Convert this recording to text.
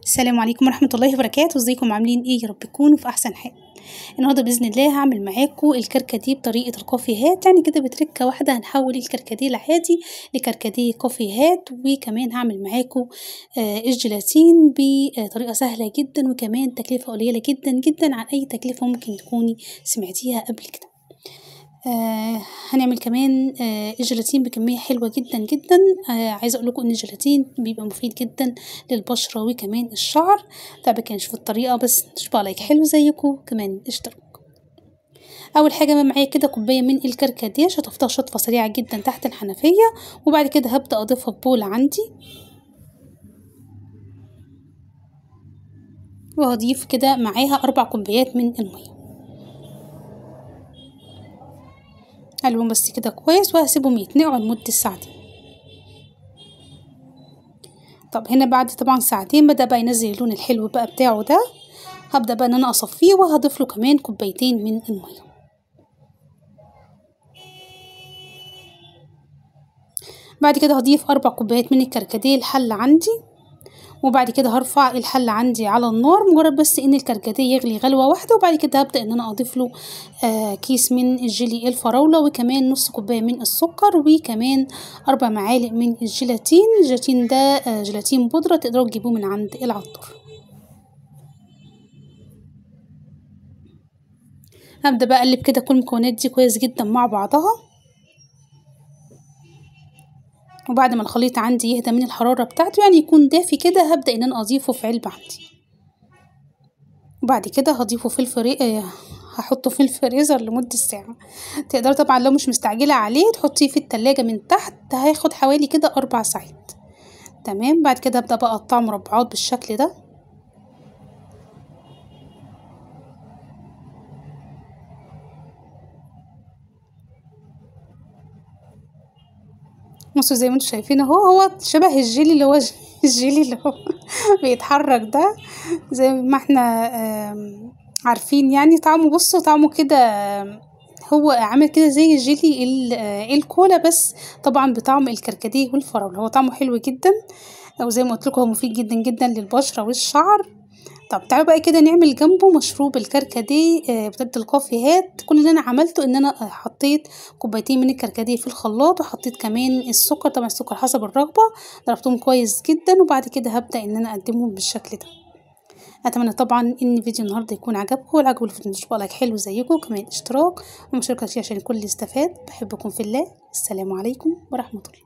السلام عليكم ورحمة الله وبركاته. ازيكم عاملين ايه؟ يا رب تكونوا في احسن حال. النهارده باذن الله هعمل معاكم الكركديه بطريقه الكافيهات، يعني كده بتركه واحده هنحول الكركديه العادي لكركديه كافيهات. وكمان هعمل معاكم الجيلاتين بطريقه سهله جدا، وكمان تكلفه قليله جدا جدا عن اي تكلفه ممكن تكوني سمعتيها قبل كده. هنعمل كمان الجيلاتين بكمية حلوة جدا جدا. عايزة اقول لكم ان الجيلاتين بيبقى مفيد جدا للبشرة وكمان الشعر. طب كان نشوف الطريقة، بس تشوفوا لايك حلو زيكم، كمان اشتركوا. اول حاجة معايا كده كوباية من الكركديه، شطفتها شطفة سريعة جدا تحت الحنفية، وبعد كده هبدأ اضيفها في بول عندي، وهضيف كده معاها 4 كوبايات من المية. قلبهم بس كده كويس، وهسيبهم يتنقعوا لمدة ساعتين. طب هنا بعد طبعا ساعتين بدأ بقى ينزل اللون الحلو بقى بتاعه ده. هبدأ بقى ان انا اصفيه، وهضيف له كمان كوبايتين من المية. بعد كده هضيف 4 كوبايات من الكركديه الحل عندي، وبعد كده هرفع الحل عندي على النار، مجرد بس ان الكركديه يغلي غلوة واحدة. وبعد كده هبدأ ان انا اضيف له كيس من الجيلي الفراولة، وكمان نص كوباية من السكر، وكمان 4 معالق من الجيلاتين. الجيلاتين ده جيلاتين بودرة، تقدروا تجيبوه من عند العطار. هبدأ بقى اقلب كده كل المكونات دي كويس جدا مع بعضها، وبعد ما الخليط عندي يهدى من الحرارة بتاعته، يعني يكون دافي كده، هبدأ ان انا اضيفه في علبة عندي. وبعد كده هضيفه في هحطه في الفريزر لمدة ساعة. تقدري طبعا لو مش مستعجلة عليه تحطيه في التلاجة من تحت، هياخد حوالي كده 4 ساعات. تمام. بعد كده هبدأ بقى اقطعه مربعات بالشكل ده. بصوا زي ما انتوا شايفين اهو، هو شبه الجيلي اللي هو الجيلي اللي هو بيتحرك ده، زي ما احنا عارفين. يعني طعمه، بصوا طعمه كده هو عامل كده زي الجيلي الكولا، بس طبعا بطعم الكركديه والفراولة. هو طعمه حلو جدا، وزي ما قلت لكم هو مفيد جدا جدا للبشرة والشعر. طب تعالوا بقى كده نعمل جنبه مشروب الكركديه بتاعة الكافيهات. كل اللي انا عملته ان انا حطيت كوبايتين من الكركديه في الخلاط، وحطيت كمان السكر، طبعا السكر حسب الرغبة، ضربتهم كويس جدا. وبعد كده هبدأ ان انا اقدمهم بالشكل ده. اتمنى طبعا ان فيديو النهارده يكون عجبكم، والعجب الفيديو تشوفوا لايك حلو زيكم، كمان اشتراك ومشاركة عشان الكل يستفاد. بحبكم في الله. السلام عليكم ورحمة الله.